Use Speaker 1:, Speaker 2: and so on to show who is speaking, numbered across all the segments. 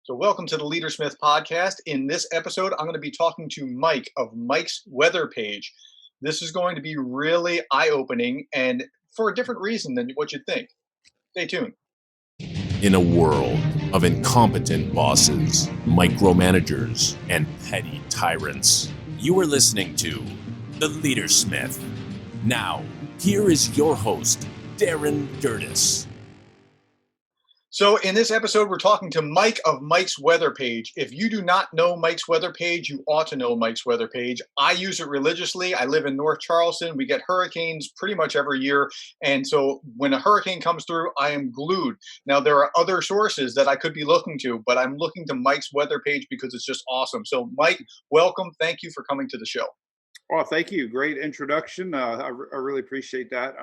Speaker 1: So, welcome to the Leadersmith podcast. In this episode, I'm going to be talking to Mike of Mike's Weather Page. This is going to be really eye-opening and for a different reason than what you'd think. Stay tuned.
Speaker 2: In a world of incompetent bosses, micromanagers, and petty tyrants, you are listening to The Leadersmith. Now, here is your host, Darren Gerdes.
Speaker 1: So in this episode, we're talking to Mike of Mike's Weather Page. If you do not know Mike's Weather Page, you ought to know Mike's Weather Page. I use it religiously. I live in North Charleston. We get hurricanes pretty much every year. And so when a hurricane comes through, I am glued. Now, there are other sources that I could be looking to, but I'm looking to Mike's Weather Page because it's just awesome. So Mike, welcome. Thank you for coming to the show.
Speaker 3: Oh, thank you. Great introduction. I really appreciate that.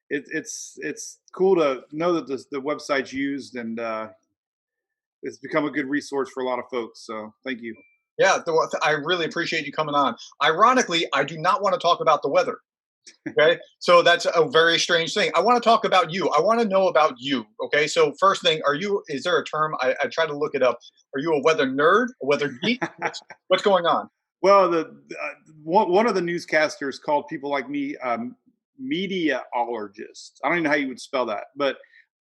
Speaker 3: It's cool to know that the website's used and it's become a good resource for a lot of folks. So thank you.
Speaker 1: Yeah, I really appreciate you coming on. Ironically, I do not want to talk about the weather. Okay, so that's a very strange thing. I want to talk about you. I want to know about you. Okay, so first thing, is there a term? I tried to look it up. Are you a weather nerd, a weather geek? What's going on?
Speaker 3: Well, one of the newscasters called people like me meteorologist. I don't even know how you would spell that, but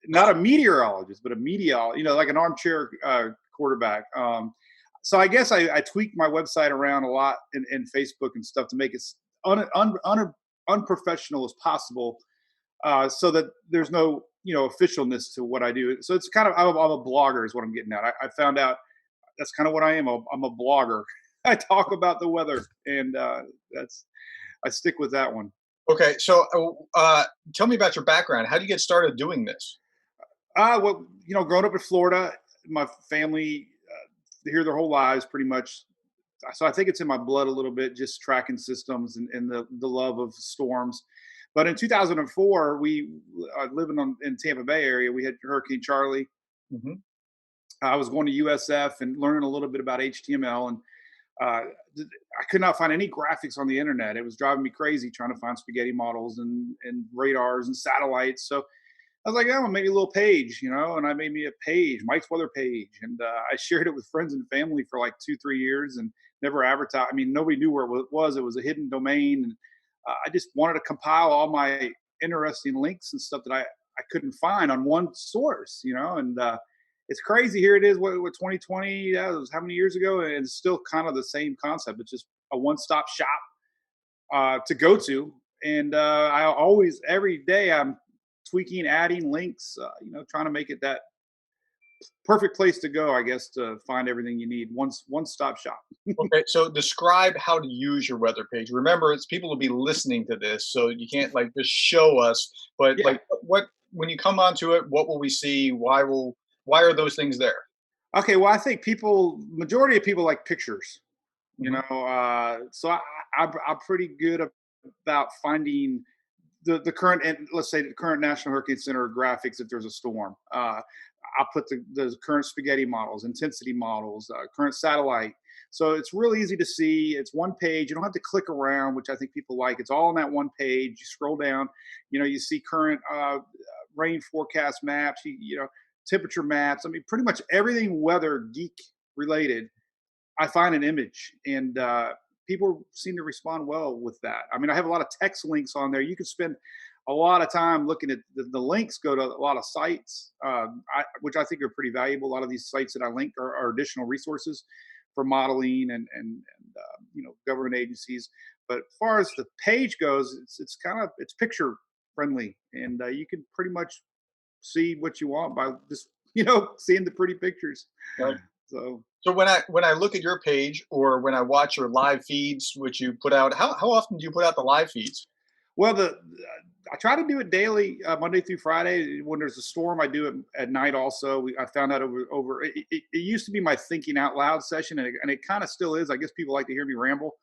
Speaker 3: not a meteorologist, but a like an armchair quarterback. So I guess I tweaked my website around a lot in Facebook and stuff to make it unprofessional as possible, so that there's no officialness to what I do. So it's kind of I'm a blogger is what I'm getting at. I found out that's kind of what I am. I'm a blogger. I talk about the weather, and I stick with that one.
Speaker 1: Okay, so tell me about your background. How did you get started doing this?
Speaker 3: Well, growing up in Florida, my family here their whole lives pretty much. So I think it's in my blood a little bit, just tracking systems and the love of storms. But in 2004, we living in Tampa Bay area, we had Hurricane Charlie.
Speaker 1: Mm-hmm.
Speaker 3: I was going to USF and learning a little bit about HTML, and I could not find any graphics on the internet. It was driving me crazy trying to find spaghetti models and radars and satellites. So I was like, oh, maybe a little page, and I made me a page, Mike's Weather Page. And I shared it with friends and family for like 2-3 years and never advertised. I mean, nobody knew where it was. It was a hidden domain. And I just wanted to compile all my interesting links and stuff that I couldn't find on one source, and it's crazy. Here it is. What 2020? That was how many years ago? And it's still kind of the same concept. It's just a one-stop shop to go to. And I always, every day, I'm tweaking, adding links. Trying to make it that perfect place to go, I guess, to find everything you need. One-stop shop.
Speaker 1: Okay, so describe how to use your weather page. Remember, it's people will be listening to this, so you can't just show us. But
Speaker 3: Yeah.
Speaker 1: what when you come onto it, what will we see? Why are those things there?
Speaker 3: Okay, well, I think majority of people like pictures, so I'm pretty good about finding the current, and let's say the current National Hurricane Center graphics if there's a storm. I'll put the current spaghetti models, intensity models, current satellite. So it's real easy to see. It's one page. You don't have to click around, which I think people like. It's all on that one page. You scroll down, you see current rain forecast maps, temperature maps. I mean, pretty much everything weather geek related, I find an image, and people seem to respond well with that. I mean, I have a lot of text links on there. You can spend a lot of time looking at the links, go to a lot of sites, which I think are pretty valuable. A lot of these sites that I link are additional resources for modeling and government agencies. But as far as the page goes, it's picture friendly, and you can pretty much see what you want by just seeing the pretty pictures.
Speaker 1: Right.
Speaker 3: So
Speaker 1: when I look at your page or when I watch your live feeds, which you put out, how often do you put out the live feeds?
Speaker 3: Well, I try to do it daily, Monday through Friday. When there's a storm, I do it at night also. I found out over it used to be my thinking out loud session, and it kind of still is. I guess people like to hear me ramble.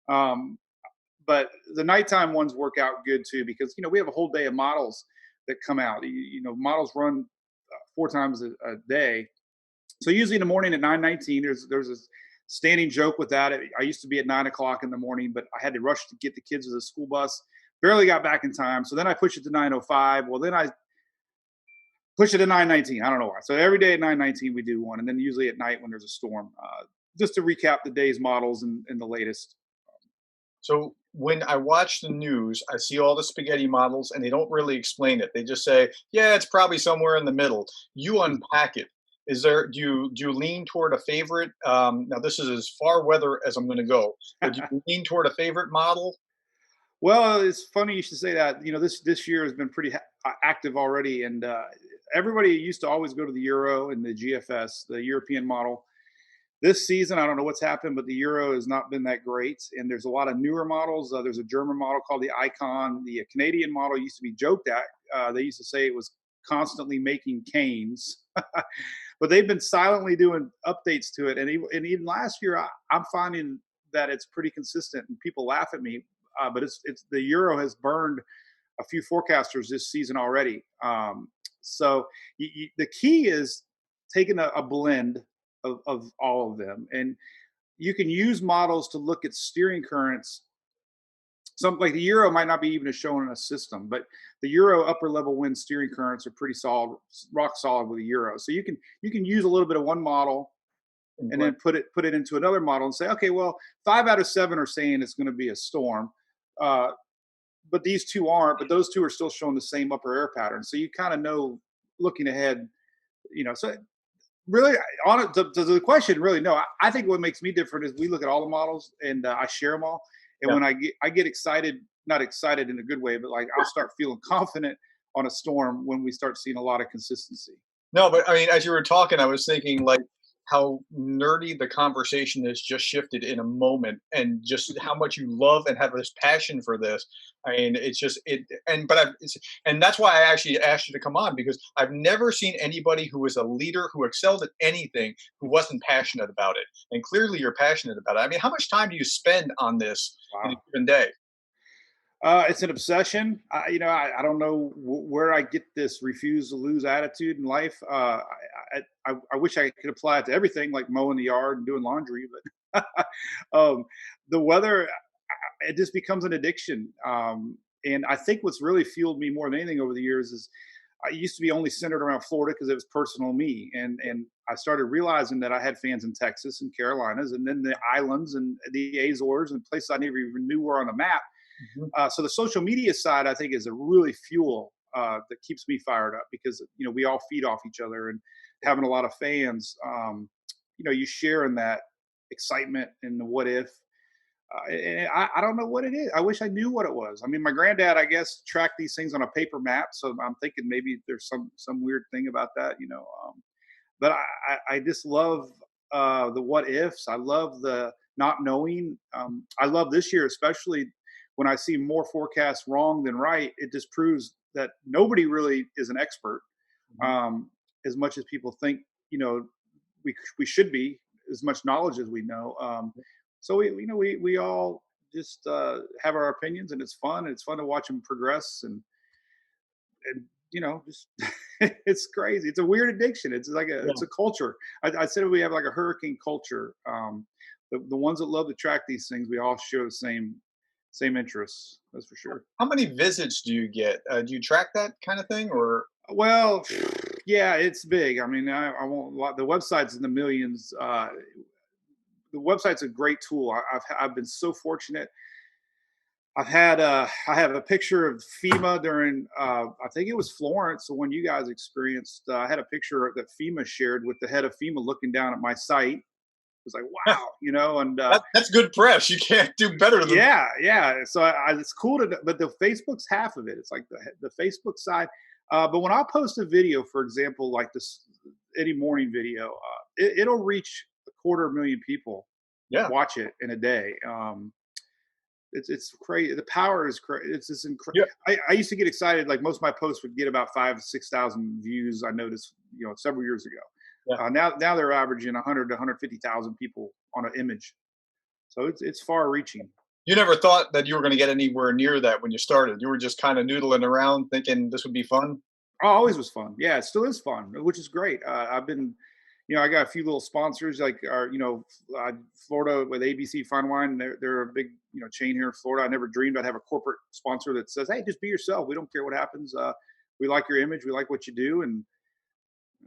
Speaker 3: But the nighttime ones work out good too, because we have a whole day of models that come out. Models run 4 times a day. So usually in the morning at 9:19, there's a standing joke with that. I used to be at 9:00 in the morning, but I had to rush to get the kids to the school bus. Barely got back in time. So then I pushed it to 9:05. Well, then I push it to 919. I don't know why. So every day at 919 we do one, and then usually at night when there's a storm, just to recap the day's models and the latest.
Speaker 1: So when I watch the news, I see all the spaghetti models and they don't really explain it. They just say, "Yeah, it's probably somewhere in the middle." You unpack it. Is there do you lean toward a favorite? Now this is as far weather as I'm going to go, but do you lean toward a favorite model?
Speaker 3: Well, it's funny you should say that. This year has been pretty active already, and everybody used to always go to the Euro and the GFS, the European model. This season, I don't know what's happened, but the Euro has not been that great. And there's a lot of newer models. There's a German model called the Icon. The Canadian model used to be joked at. They used to say it was constantly making canes, but they've been silently doing updates to it. And even last year, I'm finding that it's pretty consistent. And people laugh at me, but it's the Euro has burned a few forecasters this season already. So the key is taking a blend of all of them. And you can use models to look at steering currents. Some like the Euro might not be even shown in a system, but the Euro upper level wind steering currents are pretty solid, rock solid with the Euro. So you can use a little bit of one model and
Speaker 1: Right.
Speaker 3: then put it into another model and say, okay, well, 5 out of 7 are saying it's going to be a storm. Uh, but these two aren't, but those two are still showing the same upper air pattern. So you kind of know looking ahead, so really on it to the question, really, no, I think what makes me different is we look at all the models and I share them all. And
Speaker 1: Yeah.
Speaker 3: when I get excited, not excited in a good way, but like I'll start feeling confident on a storm when we start seeing a lot of consistency.
Speaker 1: No, but I mean, as you were talking, I was thinking like how nerdy the conversation has just shifted in a moment, and just how much you love and have this passion for this. I mean, it's just it, and but and that's why I actually asked you to come on, because I've never seen anybody who was a leader who excelled at anything who wasn't passionate about it, and clearly you're passionate about it. I mean, how much time do you spend on this in a
Speaker 3: Wow.
Speaker 1: given day?
Speaker 3: It's an obsession. I don't know where I get this refuse to lose attitude in life. I wish I could apply it to everything, like mowing the yard and doing laundry, but um, the weather, it just becomes an addiction. And I think what's really fueled me more than anything over the years is I used to be only centered around Florida because it was personal to me, and I started realizing that I had fans in Texas and Carolinas, and then the islands and the Azores and places I never even knew were on the map.
Speaker 1: Mhm.
Speaker 3: So the social media side, I think, is a really fuel that keeps me fired up because we all feed off each other, and having a lot of fans, you share in that excitement and the what if. And I don't know what it is. I wish I knew what it was. I mean, my granddad, I guess, tracked these things on a paper map, so I'm thinking maybe there's some weird thing about that. But I just love the what ifs. I love the not knowing. I love this year, especially when I see more forecasts wrong than right. It just proves that nobody really is an expert,
Speaker 1: Mhm.
Speaker 3: um, as much as people think. You know, we should be as much knowledge as we know. So we all just have our opinions, and it's fun. It's fun to watch them progress, and just it's crazy. It's a weird addiction. It's like it's
Speaker 1: Yeah.
Speaker 3: a culture. I said we have like a hurricane culture. The ones that love to track these things, we all share the same interests. That's for sure.
Speaker 1: How many visits do you get? Do you track that kind of thing, or
Speaker 3: Well, yeah, it's big. I mean, I won't. The website's in the millions. The website's a great tool. I've been so fortunate. I have a picture of FEMA during I think it was Florence, the one you guys experienced. I had a picture that FEMA shared with the head of FEMA looking down at my site. It was like, wow, and
Speaker 1: that's good press? You can't do better than.
Speaker 3: yeah, yeah. So it's cool but the Facebook's half of it. It's like the Facebook side. But when I post a video, for example, like this any morning video, it'll reach 250,000 people
Speaker 1: Yeah.
Speaker 3: watch it in a day. It's crazy. The power is crazy. It's just incredible.
Speaker 1: Yeah.
Speaker 3: I used to get excited. Like most of my posts would get about 5,000 to 6,000 views. I noticed, several years ago.
Speaker 1: Yeah.
Speaker 3: Now they're averaging 100 to 150,000 people on an image. So it's far reaching.
Speaker 1: You never thought that you were going to get anywhere near that when you started. You were just kind of noodling around, thinking this would be fun.
Speaker 3: Oh, always was fun. Yeah, it still is fun, which is great. I've been, I got a few little sponsors like Florida with ABC Fine Wine. They're a big chain here in Florida. I never dreamed I'd have a corporate sponsor that says, "Hey, just be yourself. We don't care what happens. We like your image. We like what you do." And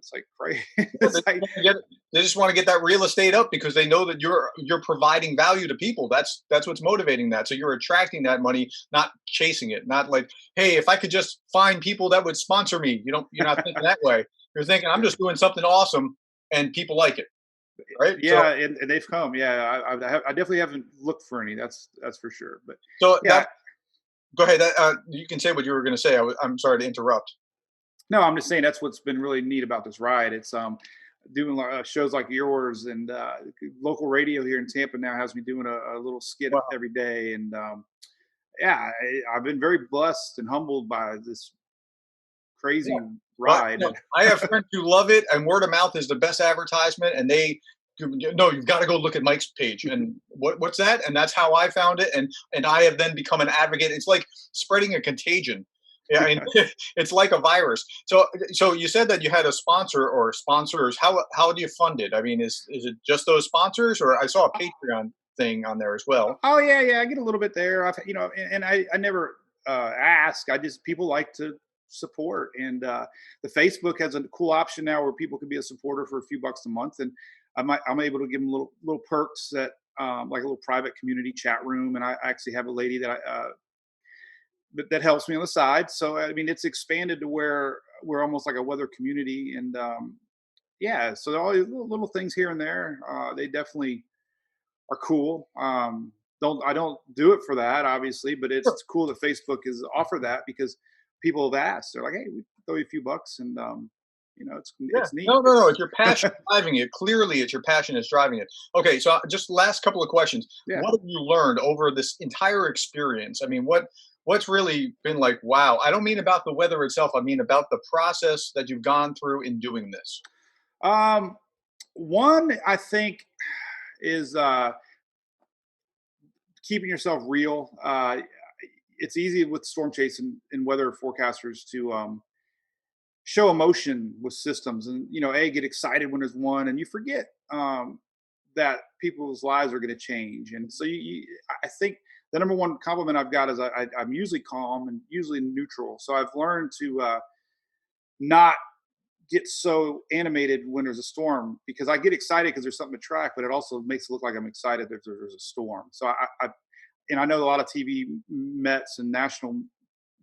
Speaker 3: It's like crazy.
Speaker 1: Yeah,
Speaker 3: It's like,
Speaker 1: they just want to get that real estate up because they know that you're providing value to people. That's what's motivating that. So you're attracting that money, not chasing it. Not like, hey, if I could just find people that would sponsor me. You're not thinking that way. You're thinking I'm just doing something awesome and people like it, right? So
Speaker 3: yeah, and they've come. Yeah, I definitely haven't looked for any. That's for sure. But
Speaker 1: so
Speaker 3: yeah,
Speaker 1: that go ahead. You can say what you were going to say. I'm sorry to interrupt.
Speaker 3: no, I'm just saying that's what's been really neat about this ride. It's doing shows like yours, and local radio here in Tampa now has me doing a little skit
Speaker 1: Wow.
Speaker 3: every day, and yeah, I've been very blessed and humbled by this
Speaker 1: Yeah.
Speaker 3: crazy
Speaker 1: But
Speaker 3: ride. And
Speaker 1: I have friends who love it, and word of mouth is the best advertisement. And no, you've got to go look at Mike's page. And what's that? And that's how I found it. And I have then become an advocate. It's like spreading a contagion. Yeah, and it's like a virus. So you said that you had a sponsor or sponsors. How do you fund it? I mean, is it just those sponsors, or I saw a Patreon thing on there as well?
Speaker 3: oh yeah, yeah, I get a little bit there. And I never ask. I just people like to support, and the Facebook has a cool option now where people can be a supporter for a few bucks a month, and I'm able to give them little perks that like a little private community chat room, and I actually have a lady that that helps me on the side. So I mean, it's expanded to where we're almost like a weather community, and yeah, so all these little things here and there, they definitely are cool. Don't I don't do it for that, obviously, but
Speaker 1: Sure.
Speaker 3: it's cool that Facebook is offer that because people have asked. They're like, "Hey, we throw you a few bucks," and
Speaker 1: Yeah.
Speaker 3: it's neat.
Speaker 1: No, no, no.
Speaker 3: It's
Speaker 1: It's your passion driving it. Clearly, it's your passion that's driving it. Okay, so just last couple of questions.
Speaker 3: yeah.
Speaker 1: What have you learned over this entire experience? I mean, what's really been like, wow? I don't mean about the weather itself. I mean about the process that you've gone through in doing this.
Speaker 3: Um, one I think is keeping yourself real. It's easy with storm chasing and weather forecasters to show emotion with systems, and get excited when there's one, and you forget that people's lives are going to change. And so I think the number one compliment I've got is I'm usually calm and usually neutral. So I've learned to not get so animated when there's a storm, because I get excited because there's something to track, but it also makes it look like I'm excited if there's a storm. So and I know a lot of TV Mets and national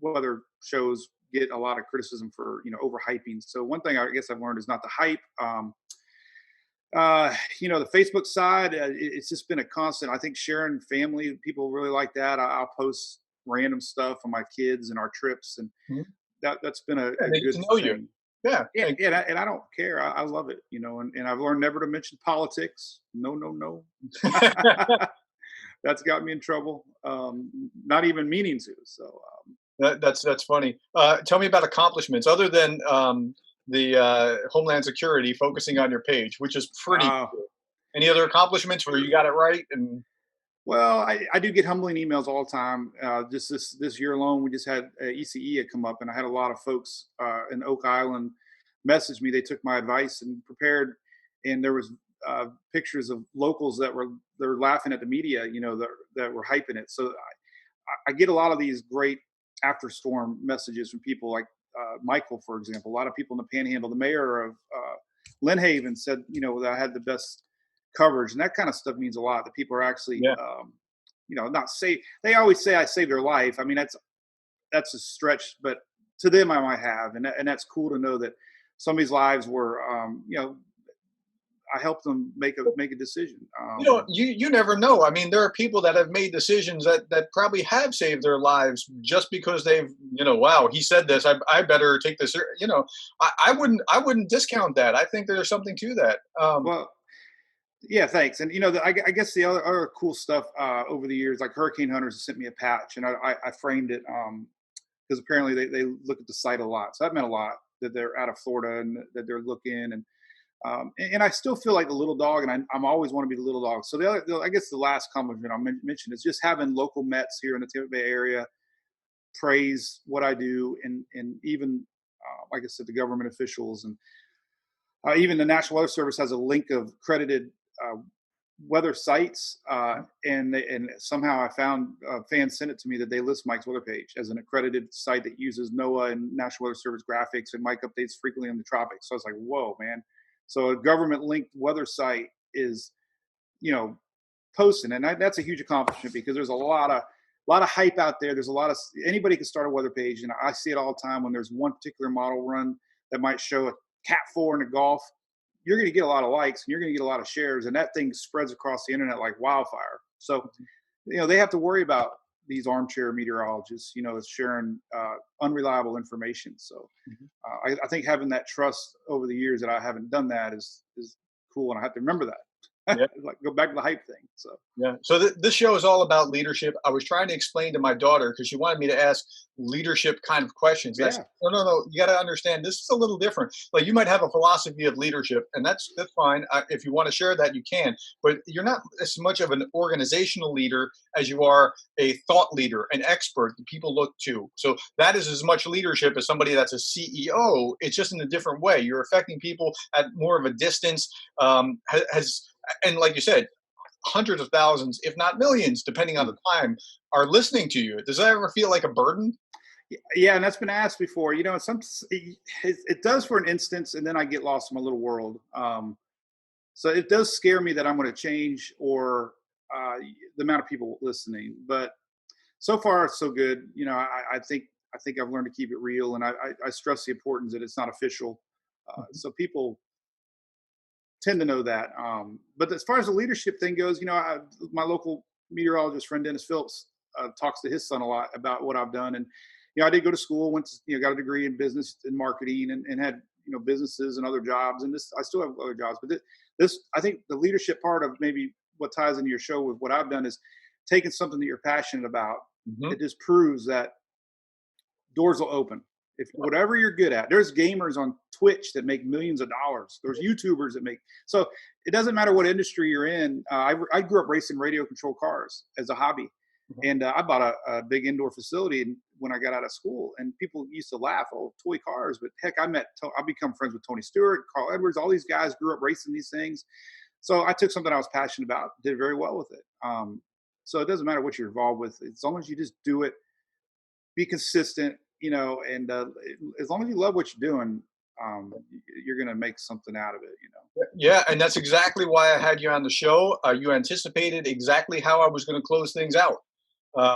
Speaker 3: weather shows get a lot of criticism for overhyping. So one thing I guess I've learned is not to hype. The Facebook side, it's just been a constant. I think sharing family, people really like that. I'll post random stuff on my kids and our trips, and
Speaker 1: Mhm.
Speaker 3: that's been
Speaker 1: Yeah,
Speaker 3: a
Speaker 1: they get
Speaker 3: good
Speaker 1: to know you.
Speaker 3: thing.
Speaker 1: Yeah.
Speaker 3: Yeah, yeah, and I don't care. I love it, and I've learned never to mention politics. No, no, no. That's got me in trouble. Not even meaning to. So,
Speaker 1: That's funny. Tell me about accomplishments other than the Homeland Security focusing on your page, which is pretty
Speaker 3: uh,
Speaker 1: cool. Any other accomplishments where you got it right? And
Speaker 3: well, I do get humbling emails all the time. Just this year alone, we just had ECE had come up, and I had a lot of folks in Oak Island message me. They took my advice and prepared, and there was pictures of locals that were laughing at the media, that were hyping it. So I get a lot of these great after storm messages from people like Michael, for example. A lot of people in the Panhandle. The mayor of Lynn Haven said, that I had the best coverage, and that kind of stuff means a lot. That people are actually,
Speaker 1: yeah,
Speaker 3: not say. They always say I saved their life. I mean, that's a stretch, but to them, I might have, and that's cool to know that somebody's lives were, I helped them make a decision.
Speaker 1: you never know. I mean, there are people that have made decisions that probably have saved their lives just because they've, wow, he said this. I better take this. I wouldn't discount that. I think there's something to that.
Speaker 3: Well, yeah, thanks. And I guess the other cool stuff over the years, like Hurricane Hunters sent me a patch, and I framed it because apparently they look at the site a lot. So that meant a lot that they're out of Florida and that they're looking. And I still feel like a little dog, and I'm always want to be the little dog. So I guess the last compliment I'll mention is just having local Mets here in the Tampa Bay area praise what I do, and even like I said, the government officials, and even the National Weather Service has a link of credited weather sites, and somehow I found fans sent it to me that they list Mike's weather page as an accredited site that uses NOAA and National Weather Service graphics, and Mike updates frequently on the tropics. So I was like, whoa, man! So a government linked weather site is, you know, posting, and that's a huge accomplishment because there's a lot of hype out there. There's a lot of anybody can start a weather page, and I see it all the time when there's one particular model run that might show a Cat 4 in the Gulf. You're going to get a lot of likes and you're going to get a lot of shares, and that thing spreads across the internet like wildfire. So, they have to worry about these armchair meteorologists, sharing unreliable information. So, I think having that trust over the years that I haven't done that is cool, and I have to remember that.
Speaker 1: Yeah.
Speaker 3: Like go back to the hype thing. So
Speaker 1: Yeah. So this show is all about leadership. I was trying to explain to my daughter because she wanted me to ask leadership kind of questions. And I said, no, no, no. You got to understand this is a little different. Like you might have a philosophy of leadership, and that's fine. If you want to share that, you can. But you're not as much of an organizational leader as you are a thought leader, an expert that people look to. So that is as much leadership as somebody that's a CEO. It's just in a different way. You're affecting people at more of a distance. And like you said, hundreds of thousands, if not millions, depending on the time, are listening to you. Does that ever feel like a burden?
Speaker 3: Yeah, and that's been asked before. It does for an instance, and then I get lost in my little world. So it does scare me that I'm going to change or the amount of people listening. But so far, it's so good. I think I've learned to keep it real, and I stress the importance that it's not official. So people tend to know that. But as far as the leadership thing goes, my local meteorologist friend Dennis Phillips talks to his son a lot about what I've done, and I did go to school, went to, got a degree in business and marketing, and had businesses and other jobs, and I still have other jobs. But this I think the leadership part of maybe what ties into your show with what I've done is taking something that you're passionate about. It just proves that doors will open. If whatever you're good at, there's gamers on Twitch that make millions of dollars. There's YouTubers that make, so it doesn't matter what industry you're in. I grew up racing radio control cars as a hobby. And I bought a big indoor facility when I got out of school, and people used to laugh, oh, toy cars. But heck, I become friends with Tony Stewart, Carl Edwards, all these guys grew up racing these things. So I took something I was passionate about, did very well with it. So it doesn't matter what you're involved with, as long as you just do it, be consistent, and as long as you love what you're doing, you're going to make something out of it,
Speaker 1: Yeah, and that's exactly why I had you on the show. You anticipated exactly how I was going to close things out.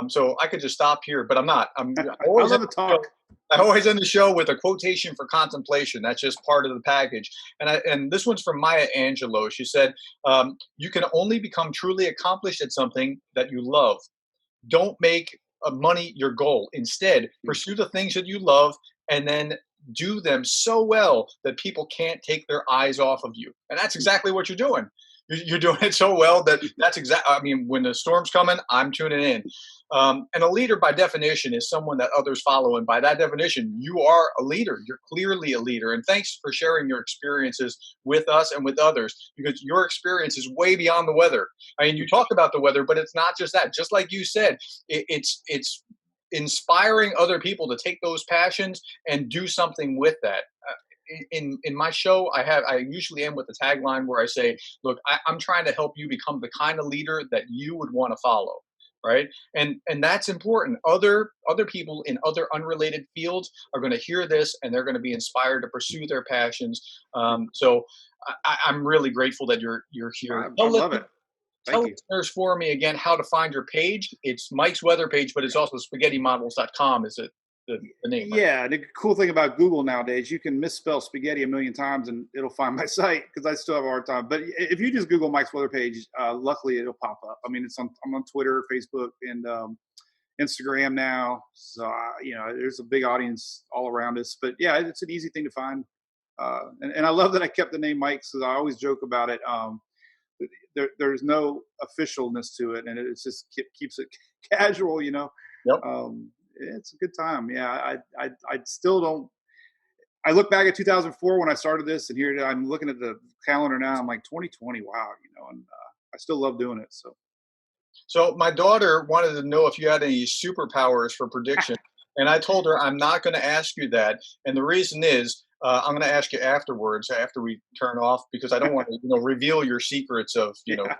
Speaker 1: So I could just stop here, but I'm not. I
Speaker 3: love to talk.
Speaker 1: I always end the show with a quotation for contemplation. That's just part of the package. And this one's from Maya Angelou. She said, "You can only become truly accomplished at something that you love. Don't make money your goal. Instead, pursue the things that you love, and then do them so well that people can't take their eyes off of you." And that's exactly what you're doing. You're doing it so well that's exactly. I mean, when the storm's coming, I'm tuning in. And a leader, by definition, is someone that others follow. And by that definition, you are a leader. You're clearly a leader. And thanks for sharing your experiences with us and with others, because your experience is way beyond the weather. I mean, you talked about the weather, but it's not just that. Just like you said, it's inspiring other people to take those passions and do something with that. In my show, I usually end with a tagline where I say, "Look, I'm trying to help you become the kind of leader that you would want to follow." Right, and that's important. Other people in other unrelated fields are going to hear this, and they're going to be inspired to pursue their passions. So I'm really grateful that you're here.
Speaker 3: I love it.
Speaker 1: Tell listeners for me again how to find your page. It's Mike's weather page, but it's also spaghettimodels.com. Is it the name? Right?
Speaker 3: Yeah, the cool thing about Google nowadays, you can misspell spaghetti a million times and it'll find my site, because I still have a hard time. But if you just Google Mike's weather page, luckily it'll pop up. I mean, I'm on Twitter, Facebook, and Instagram now. So there's a big audience all around us. But yeah, it's an easy thing to find. And I love that I kept the name Mike's, because I always joke about it. There's no officialness to it, and it just keeps it casual, Yep. It's a good time. Yeah, I still don't. I look back at 2004 when I started this, and here I'm looking at the calendar now. I'm like 2020. Wow, and I still love doing it.
Speaker 1: So my daughter wanted to know if you had any superpowers for prediction, and I told her I'm not going to ask you that. And the reason is, I'm going to ask you afterwards, after we turn off, because I don't want to, reveal your secrets of,
Speaker 3: Yeah.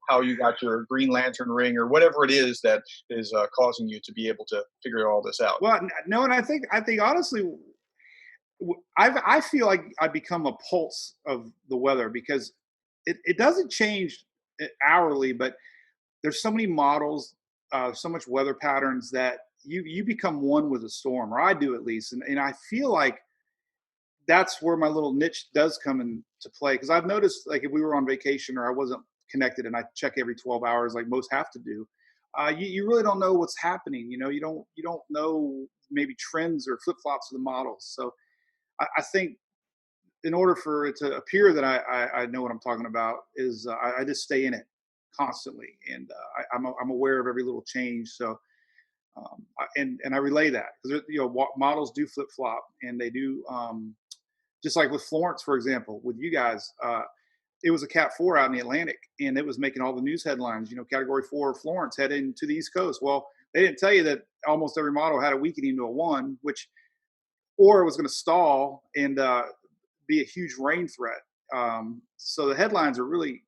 Speaker 1: how you got your Green Lantern ring or whatever it is that is causing you to be able to figure all this out.
Speaker 3: Well, no, and I think honestly, I feel like I become a pulse of the weather because it doesn't change hourly, but there's so many models, so much weather patterns that you become one with the storm, or I do at least, and I feel like that's where my little niche does come into play because I've noticed like if we were on vacation or I wasn't connected and I check every 12 hours like most have to do, you really don't know what's happening. You don't know maybe trends or flip flops of the models. So I think in order for it to appear that I know what I'm talking about is I just stay in it constantly and I'm aware of every little change. So and I relay that because models do flip flop and they do just like with Florence, for example, with you guys. It was a Cat 4 out in the Atlantic, and it was making all the news headlines. Category 4 Florence heading to the East Coast. Well, they didn't tell you that almost every model had a weakening to a 1, or it was going to stall and be a huge rain threat. So the headlines are really,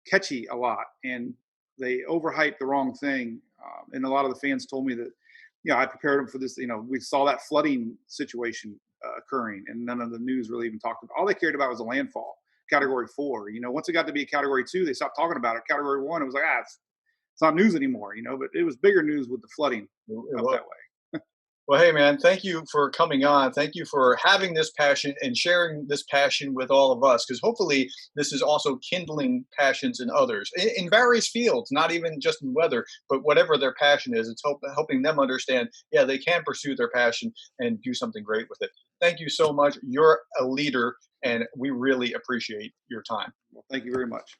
Speaker 3: catchy a lot, and they overhype the wrong thing. And a lot of the fans told me that, I prepared them for this. We saw that flooding situation occurring, and none of the news really even talked about. All they cared about was a landfall. Category 4. Once it got to be a Category 2, they stopped talking about it. Category 1, it was like, it's not news anymore. But it was bigger news with the flooding up that way.
Speaker 1: Well, hey, man, thank you for coming on. Thank you for having this passion and sharing this passion with all of us, because hopefully this is also kindling passions in others in various fields, not even just in weather, but whatever their passion is. It's helping them understand, yeah, they can pursue their passion and do something great with it. Thank you so much. You're a leader, and we really appreciate your time.
Speaker 3: Well, thank you very much.